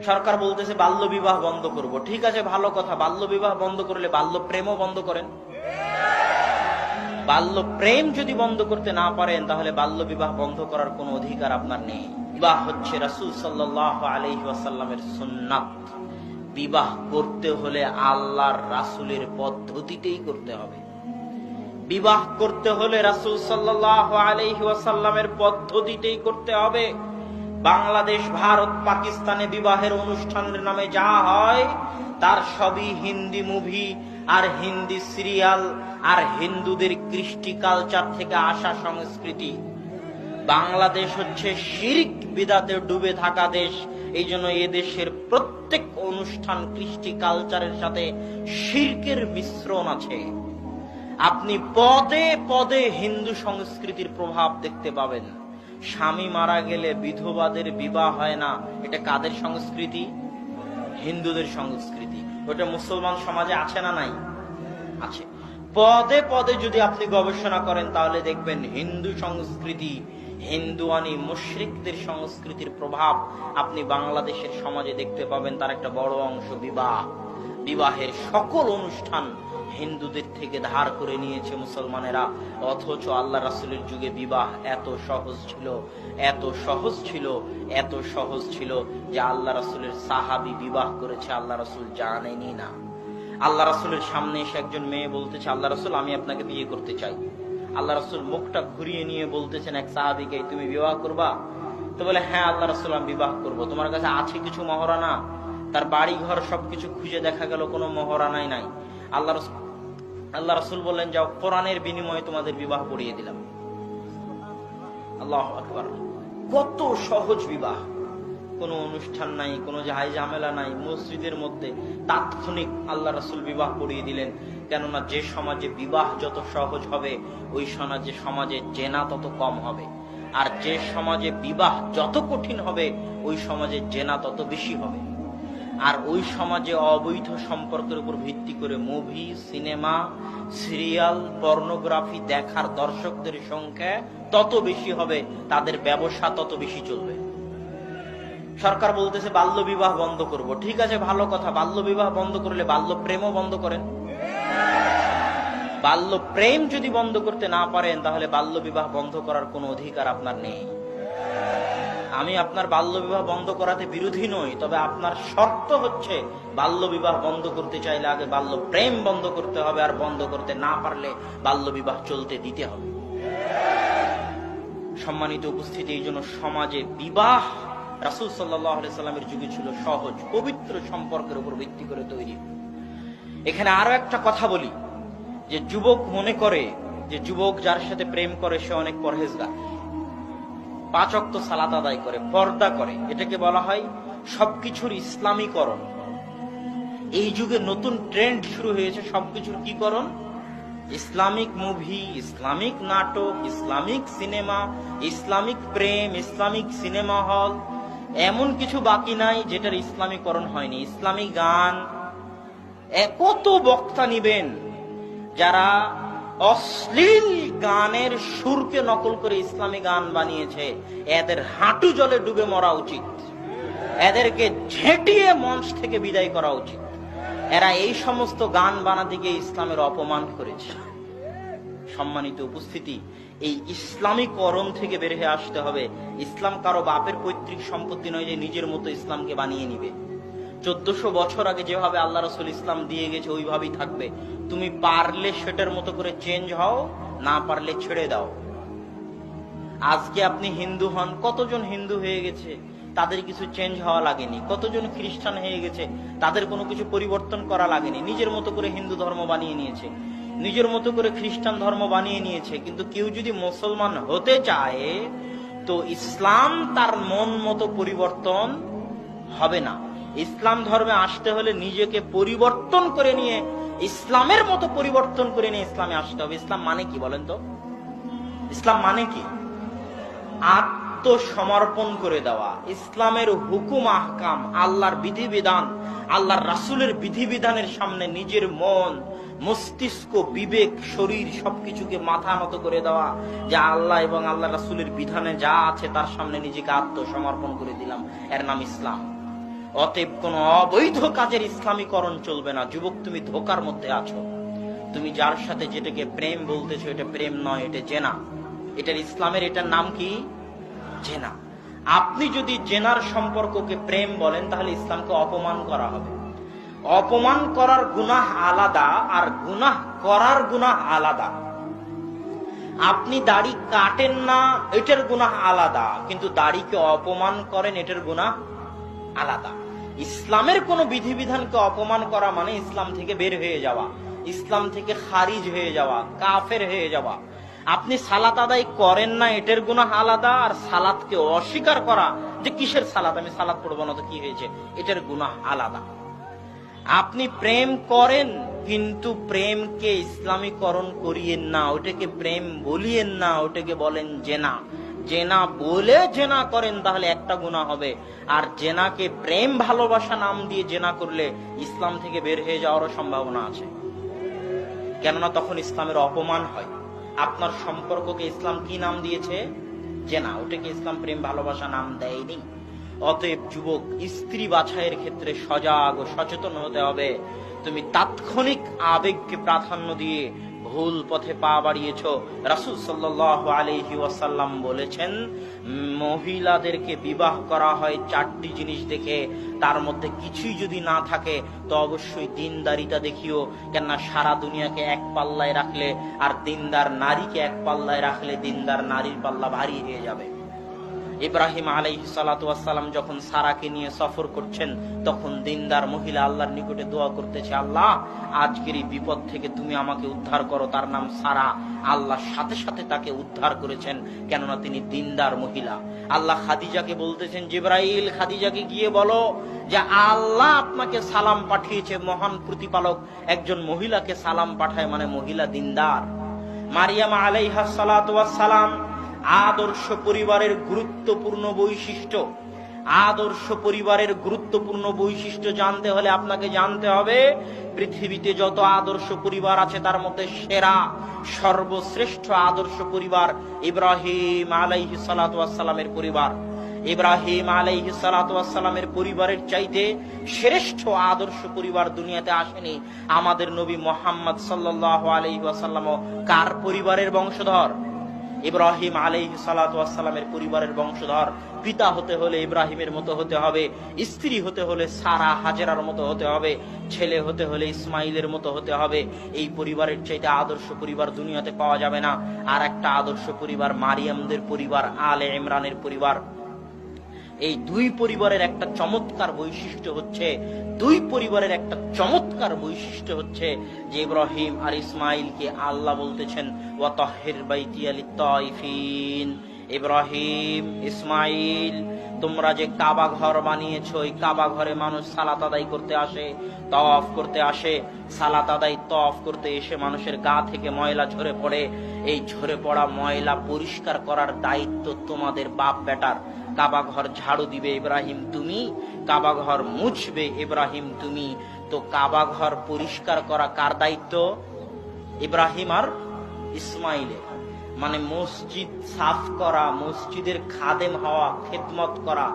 সরকার বলতেছে বাল্য বিবাহ বন্ধ করব। ঠিক আছে, ভালো কথা। বাল্য বিবাহ বন্ধ করলে বাল্য প্রেমও বন্ধ করেন। বাল্য প্রেম যদি বন্ধ করতে না পারেন, তাহলে বাল্য বিবাহ বন্ধ করার কোনো অধিকার আপনার নেই। বিবাহ হচ্ছে রাসূল সাল্লাল্লাহু আলাইহি ওয়াসাল্লামের সুন্নাত। বিবাহ করতে হলে আল্লাহর রাসূলের পদ্ধতিতেই করতে হবে। বিবাহ করতে হলে রাসূল সাল্লাল্লাহু আলাইহি ওয়াসাল্লামের পদ্ধতিতেই করতে হবে। বাংলাদেশ, ভারত, পাকিস্তানে বিবাহের অনুষ্ঠানের নামে যা হয় তার সবই হিন্দি মুভি আর হিন্দি সিরিয়াল আর হিন্দুদের কৃষ্টি কালচার থেকে আসা সংস্কৃতি। বাংলাদেশ হচ্ছে শিরক বিদআতে ডুবে থাকা দেশ। এই জন্য এদেশের প্রত্যেক অনুষ্ঠান কৃষ্টি কালচারের সাথে শিরকের মিশ্রণ আছে। আপনি পদে পদে হিন্দু সংস্কৃতির প্রভাব দেখতে পাবেন। স্বামী মারা গেলে বিধবাদের বিবাহ হয় না, এটা কাদের সংস্কৃতি? হিন্দুদের সংস্কৃতি। ওটা মুসলমান সমাজে আছে না নাই? আছে। পদে পদে যদি আপনি গবেষণা করেন তাহলে দেখবেন হিন্দু সংস্কৃতি, হিন্দুয়ানি মুশরিকদের সংস্কৃতির প্রভাব আপনি বাংলাদেশের সমাজে দেখতে পাবেন। তার একটা বড় অংশ বিবাহ। বিবাহের সকল অনুষ্ঠান হিন্দুদের থেকে ধার করে নিয়েছে মুসলমানেরা। অথচ আল্লাহ রাসূলের যুগে বিবাহ এত সহজ ছিল, এত সহজ ছিল, এত সহজ ছিল যে আল্লাহ রাসূলের সাহাবী বিবাহ করেছে, আল্লাহ রাসূল জানেনই না। আল্লাহ রাসূলের সামনে এসে একজন মেয়ে বলতেছে, আল্লাহ রাসূল আমি আপনাকে বিয়ে করতে চাই। আল্লাহ রাসূল মুখটা ঘুরিয়ে নিয়ে বলতেছেন এক সাহাবীকে, তুমি বিবাহ করবা? তো বলে, হ্যাঁ আল্লাহ রাসূল আমি বিবাহ করব। তোমার কাছে আছে কিছু মহরানা? তার বাড়ি ঘর সবকিছু খুঁজে দেখা গেল কোনো মহরানাই নাই। আল্লাহ রাসূল বললেন, যাও কোরআনের বিনিময়ে তোমাদের বিবাহ পড়িয়ে দিলাম। আল্লাহু আকবার। কত সহজ বিবাহ, কোনো অনুষ্ঠান নাই, কোনো জাহাই ঝামেলা নাই, মসজিদের মধ্যে তাৎক্ষণিক আল্লাহ রাসূল বিবাহ পড়িয়ে দিলেন। কেননা যে সমাজে বিবাহ যত সহজ হবে ওই সমাজে জেনা তত কম হবে, আর যে সমাজে বিবাহ যত কঠিন হবে ওই সমাজে জেনা তত বেশি হবে। আর ওই সমাজে অবৈধ সম্পর্কের উপর ভিত্তি করে মুভি, সিনেমা, সিরিয়াল, পর্নোগ্রাফি দেখার দর্শকদের সংখ্যা তত বেশি হবে, তাদের ব্যবসা তত বেশি চলবে। সরকার বলতেছে বাল্য বিবাহ বন্ধ করব। ঠিক আছে, ভালো কথা। বাল্য বিবাহ বন্ধ করলে বাল্য প্রেমও বন্ধ করেন। বাল্য প্রেম যদি বন্ধ করতে না পারেন, তাহলে বাল্য বিবাহ বন্ধ করার কোনো অধিকার আপনার নেই। আমি আপনার বাল্য বিবাহ বন্ধ করাতে বিরোধী নই, তবে আপনার শর্ত হচ্ছে বাল্য বিবাহ বন্ধ করতে চাইলে আগে বাল্য প্রেম বন্ধ করতে হবে, আর বন্ধ করতে না পারলে বাল্য বিবাহ চলতে দিতে হবে। সম্মানিত উপস্থিতি, এই জন্য সমাজে বিবাহ রাসূল সাল্লাল্লাহু আলাইহি সাল্লামের যুগে ছিল সহজ, পবিত্র সম্পর্কের উপর ভিত্তি করে তৈরি। এখানে আরো একটা কথা বলি, যে যুবক মনে করে যে যুবক যার সাথে প্রেম করে সে অনেক পরহেজগার, 5 ওয়াক্ত সালাত আদায় করে, পর্দা করে, এটাকে বলা হয় সবকিছুর ইসলামীকরণ। এই যুগে নতুন ট্রেন্ড শুরু হয়েছে সবকিছুর কি করণ? ইসলামিক মুভি, ইসলামিক নাটক, ইসলামিক সিনেমা, ইসলামিক প্রেম, ইসলামিক সিনেমা হল, এমন কিছু বাকি নাই যেটার ইসলামীকরণ হয়নি। ইসলামী গান, কত বক্তা নিবেন যারা অশ্লীল গানের সুরকে নকল করে ইসলামী গান বানিয়েছে, এদের হাঁটু জলে ডুবে মরা উচিত, এদেরকে ঝেঁটিয়ে মঞ্চ থেকে বিদায় করা উচিত। এরা এই সমস্ত গান বানাতে গিয়ে ইসলামের অপমান করেছে। সম্মানিত উপস্থিতি, এই ইসলামীকরণ থেকে বের হয়ে আসতে হবে। ইসলাম কারো বাপের পৈতৃক সম্পত্তি নয় যে নিজের মতো ইসলামকে বানিয়ে নিবে। 1400 বছর আগে যেভাবে আল্লাহ রাসূল ইসলাম দিয়ে গেছে ওইভাবেই থাকবে। তুমি পারলে সেটার মতো করে চেঞ্জ হও, না পারলে ছেড়ে দাও। আজকে আপনি হিন্দু হন, কতজন হিন্দু হয়ে গেছে, তাদের কিছু চেঞ্জ হওয়া লাগেনি। কতজন খ্রিস্টান হয়ে গেছে, তাদের কোনো কিছু পরিবর্তন করা লাগেনি। নিজের মতো করে হিন্দু ধর্ম বানিয়ে নিয়েছে, নিজের মতো করে খ্রিস্টান ধর্ম বানিয়ে নিয়েছে। কিন্তু কেউ যদি মুসলমান হতে চায় তো ইসলাম তার মন মতো পরিবর্তন হবে না। ইসলাম ধর্মে আসতে হলে নিজেকে পরিবর্তন করে নিয়ে, ইসলামের মতো পরিবর্তন করে নিয়ে ইসলামে আসতে হবে। ইসলাম মানে কি বলেন তো? ইসলাম মানে কি? আত্মসমর্পণ করে দেওয়া। ইসলামের হুকুম আহকাম, আল্লাহর বিধিবিধান, আল্লাহর রাসূলের বিধিবিধানের সামনে নিজের মন, মস্তিষ্ক, বিবেক, শরীর সবকিছুকে মাথা নত করে দেওয়া, যা আল্লাহ এবং আল্লাহ রাসূলের বিধানে যা আছে তার সামনে নিজেকে আত্মসমর্পণ করে দিলাম, এর নাম ইসলাম। অতএব কোন অবৈধ কাজের ইসলামীকরণ চলবে না। যুবক, তুমি ধোকার মধ্যে আছো। তুমি যার সাথে যেটাকে প্রেম বলতেছো, এটা প্রেম নয়, এটা জেনা। এটার ইসলামের এটার নাম কি? জেনা। আপনি যদি জেনার সম্পর্ককে প্রেম বলেন, তাহলে ইসলামকে অপমান করা হবে। অপমান করার গুনাহ আলাদা, আর গুনাহ করার গুনাহ আলাদা। আপনি দাড়ি কাটেন না, এটার গুনাহ আলাদা, কিন্তু দাড়িকে অপমান করেন, এটার গুনাহ আলাদা। ইসলামের কোন বিধিবিধানকে অপমান করা মানে ইসলাম থেকে বের হয়ে যাওয়া, ইসলাম থেকে খারিজ হয়ে যাওয়া, কাফের হয়ে যাওয়া। আপনি সালাত আদায় করেন না, এটার গুনাহ আলাদা, আর সালাতকে অস্বীকার করা, যে কিসের সালাত, আমি সালাত পড়বো না তো কি হয়েছে, এটার গুনাহ আলাদা। আপনি প্রেম করেন, কিন্তু প্রেমকে ইসলামীকরণ করিয়েন না, ওটাকে প্রেম বলিয়েন না, ওটাকে বলেন জেনা। জেনা বলে জেনা করেন, তাহলে একটা গুনাহ হবে। আর জেনাকে প্রেম ভালোবাসা নাম দিয়ে জেনা করলে ইসলাম থেকে বের হয়ে যাওয়ারও সম্ভাবনা আছে, কেননা তখন ইসলামের অপমান হয়। আপনার সম্পর্ককে ইসলাম কি নাম দিয়েছে? জেনা। ওটাকে ইসলাম প্রেম ভালোবাসা নাম দেয়নি। অতএব যুবক, স্ত্রী বাছাইয়ের ক্ষেত্রে সজাগ ও সচেতন হতে হবে। তুমি তাৎক্ষণিক আবেগকে প্রাধান্য দিয়ে ভুল পথে পা বাড়িয়েছ। রাসূল সাল্লাল্লাহু আলাইহি ওয়াসাল্লাম বলেছেন, মহিলাদেরকে বিবাহ করা হয় 4টি জিনিস দেখে, তার মধ্যে কিছুই যদি না থাকে তো অবশ্যই দিনদারিতা দেখিও। কেননা সারা দুনিয়াকে এক পাল্লায় রাখলে আর দিনদার নারীকে এক পাল্লায় রাখলে দিনদার নারীর পাল্লা ভারী হয়ে যাবে। ইব্রাহিম আলাইহিস সালাতু ওয়াস সালাম যখন সারাকে নিয়ে সফর করছেন, তখন দিনদার মহিলা আল্লাহর নিকটে দোয়া করতেছে, আল্লাহ আজকের এই বিপদ থেকে তুমি আমাকে উদ্ধার করো। তার নাম সারা। আল্লাহ সাথে সাথে তাকে উদ্ধার করেছেন, কেননা তিনি দিনদার মহিলা। আল্লাহ খাদিজাকে বলতেছেন, জিবরাইল খাদিজাকে গিয়ে বলো যে আল্লাহ আপনাকে সালাম পাঠিয়েছে। মহান প্রতিপালক একজন মহিলাকে সালাম পাঠায়, মানে মহিলা দিনদার। মারিয়াম আলাইহাস সালাতু ওয়াস সালাম আদর্শ পরিবারের গুরুত্বপূর্ণ বৈশিষ্ট্য। আদর্শ পরিবারের গুরুত্বপূর্ণ বৈশিষ্ট্য জানতে হলে আপনাকে জানতে হবে, পৃথিবীতে যত আদর্শ পরিবার আছে তার মধ্যে সেরা, সর্বশ্রেষ্ঠ আদর্শ পরিবার ইব্রাহিম আলাইহিস সালাতু ওয়াস সালামের পরিবার। ইব্রাহিম আলাইহিস সালাতু ওয়াস সালামের পরিবারের চাইতে শ্রেষ্ঠ আদর্শ পরিবার দুনিয়াতে আসেনি। আমাদের নবী মুহাম্মদ সাল্লাল্লাহু আলাইহি ওয়াসাল্লামও কার পরিবারের বংশধর? ইব্রাহিম আলাইহিস সালাতু ওয়াস সালামের পরিবারের বংশধর। পিতা হতে হলে ইব্রাহিমের মতো হতে হবে, স্ত্রী হতে হলে সারা হাজেরার মতো হতে হবে, ছেলে হতে হলে ইসমাইলের মতো হতে হবে। এই পরিবারের চাইতে আদর্শ পরিবার দুনিয়াতে পাওয়া যাবে না। আর একটা আদর্শ পরিবার মারিয়ামদের পরিবার, আলে ইমরানের পরিবার। এই দুই পরিবারের একটা চমৎকার বৈশিষ্ট্য হচ্ছে, যে ইব্রাহিম আর ইসমাইলকে আল্লাহ বলতেছেন ওয়াতাহির বাইতিয়া লিত-তাইফিন। ইব্রাহিম, ইসমাইল, তোমরা যে কাবা ঘর বানিয়েছো, এই কাবা ঘরে মানুষ সালাত আদায় করতে আসে, তাওয়াফ করতে আসে। সালাত আদায় তাওয়াফ করতে এসে মানুষের গা থেকে ময়লা ঝরে পড়ে। এই ঝরে পড়া ময়লা পরিষ্কার করার দায়িত্ব তোমাদের বাপ বেটার। কাবা ঘর ঝাড়ু দিবে ইব্রাহিম তুমি, কাবা ঘর মুছবে ইব্রাহিম তুমি। তো কাবা ঘর পরিষ্কার করা কার দায়িত্ব? ইব্রাহিম আর ইসমাইলের। মানে মসজিদ সাফ করা, মসজিদের খাদেম হওয়া, খেদমত করা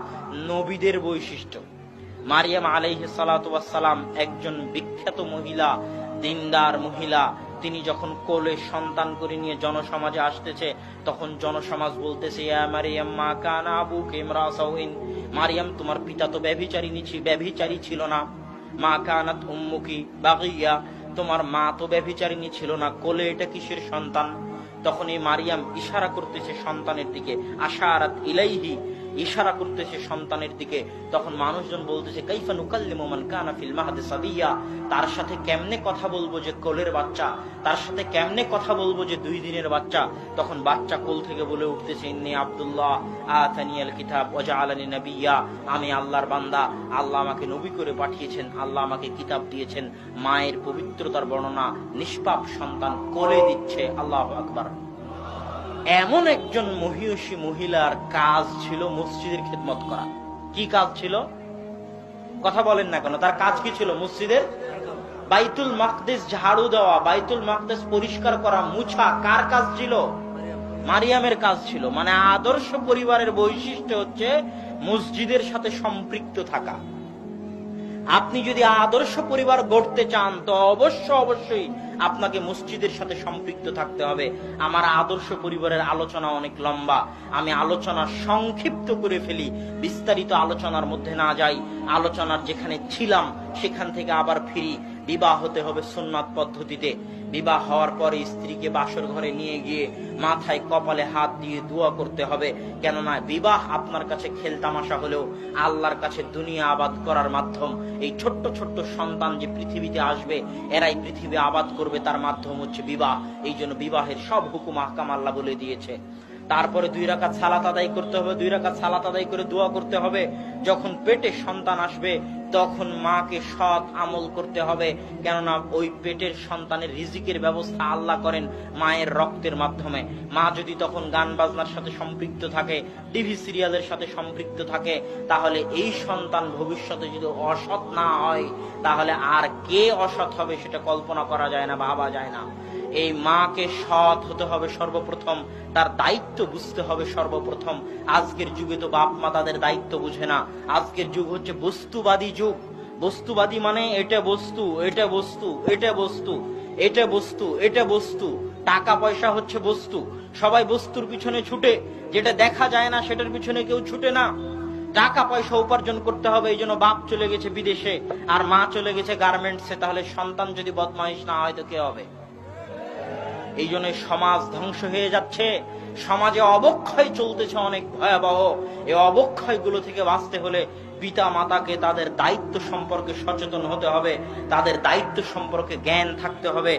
নবীদের বৈশিষ্ট্য। মারিয়াম আলাইহিস সালাতু ওয়াস সালাম একজন বিখ্যাত মহিলা, দিনদার মহিলা। তিনি যখন কোলে সন্তান করে নিয়ে জনসমাজে আসতেছে, তখন জনসমাজ বলতেছে, ইয়া মারিয়াম মা কানা আবুকা ইমরা সাউইন। মারিয়াম, তোমার পিতা তো ব্যভিচারী ছিল না। মা কানাত উম্মুকি বাগিয়া, তোমার মা তো ব্যভিচারিণী ছিল না। কোলে এটা কিসের সন্তান? তখন এই মারিয়াম ইশারা করতেছে সন্তানের দিকে, আশারাত ইলাইহি, ইশারা করতেছে সন্তানের দিকে। তখন মানুষজন বলতেছে, কাইফা নুকাল্লিমু মান কানা ফিল মাহদি সাবিয়া, তার সাথে কেমনে কথা বলবো যে কোলের বাচ্চা, তার সাথে কেমনে কথা বলবো যে 2 দিনের বাচ্চা। তখন বাচ্চা কোল থেকে বলে উঠতেছে, ইন্নী আব্দুল্লাহ আতানিয়াল কিতাব ওয়া জাআলানি নাবিয়্যা, আমি আল্লাহর বান্দা, আল্লাহ আমাকে নবী করে পাঠিয়েছেন, আল্লাহ আমাকে কিতাব দিয়েছেন। মায়ের পবিত্রতার বর্ণনা, নিষ্পাপ সন্তান কোলে দিচ্ছে। আল্লাহু আকবার। এমন একজন মহিষী মহিলার কাজ ছিল মসজিদের খেদমত করা। কি কাজ ছিল? কথা বলেন না কেন? তার কাজ কি ছিল? মসজিদের বাইতুল মাকদিস ঝাড়ু দেওয়া, বাইতুল মাকদিস পরিষ্কার করা, মুছা কার কাজ ছিল? মারিয়ামের কাজ ছিল। মানে আদর্শ পরিবারের বৈশিষ্ট্য হচ্ছে মসজিদের সাথে সম্পৃক্ত থাকা। আপনি যদি আদর্শ পরিবার গড়তে চান তো অবশ্যই আপনাকে মসজিদের সাথে সম্পৃক্ত থাকতে হবে। আমার আদর্শ পরিবারের আলোচনা অনেক লম্বা, আমি আলোচনা সংক্ষিপ্ত করে ফেলি, বিস্তারিত আলোচনার মধ্যে না যাই। আলোচনার যেখানে ছিলাম সেখান থেকে আবার ফিরি। বিবাহ হতে হবে সুন্নাত পদ্ধতিতে। বিবাহ হওয়ার পরে স্ত্রীকে বাসর ঘরে নিয়ে গিয়ে মাথায় কপালে হাত দিয়ে দোয়া করতে হবে। কেননা বিবাহ আপনার কাছে খেলতামাশা হলেও আল্লাহর কাছে দুনিয়া আবাদ করার মাধ্যম। এই ছোট্ট ছোট্ট সন্তান যে পৃথিবীতে আসবে, এরাই পৃথিবী আবাদ করবে, তার মাধ্যম হচ্ছে বিবাহ। এই জন্য বিবাহের সব হুকুম আহকাম আল্লাহ বলে দিয়েছে। তারপরে 2 রাকাত সালাত আদায় করতে হবে। 2 রাকাত সালাত আদায় করে দোয়া করতে হবে। যখন পেটে সন্তান আসবে তখন মাকে সৎ আমল করতে হবে। কেননা ওই পেটের সন্তানের রিজিকের ব্যবস্থা আল্লাহ করেন মায়ের রক্তের মাধ্যমে। মা যদি তখন গান বাজনার সাথে সম্পৃক্ত থাকে, টিভি সিরিয়ালের সাথে সম্পৃক্ত থাকে, তাহলে এই সন্তান ভবিষ্যতে যদি অসৎ না হয় তাহলে আর কে অসৎ হবে সেটা কল্পনা করা যায় না, ভাবা যায় না। এই মাকে সৎ হতে হবে সর্বপ্রথম, তার দায়িত্ব বুঝতে হবে সর্বপ্রথম। আজকের যুগে তো বাপ মা তাদের দায়িত্ব বুঝে না। আজকের যুগ হচ্ছে বস্তুবাদী যুগ। বস্তুবাদী মানে এটা বস্তু, এটা বস্তু, এটা বস্তু, এটা বস্তু, এটা বস্তু। টাকা পয়সা হচ্ছে বস্তু। সবাই বস্তুর পিছনে ছুটে, যেটা দেখা যায় না সেটার পিছনে কেউ ছুটে না। টাকা পয়সা উপার্জন করতে হবে, এই জন্য বাপ চলে গেছে বিদেশে আর মা চলে গেছে গার্মেন্টসে। তাহলে সন্তান যদি বদমাইশ না হয় তো কে হবে? এই জন্য সমাজ ধ্বংস হয়ে যাচ্ছে। সমাজে অবক্ষয় চলতেছে অনেক ভয়াবহ। এই অবক্ষয় গুলো থেকে বাঁচতে হলে পিতা মাতাকে তাদের দায়িত্ব সম্পর্কে সচেতন হতে হবে, তাদের দায়িত্ব সম্পর্কে জ্ঞান থাকতে হবে।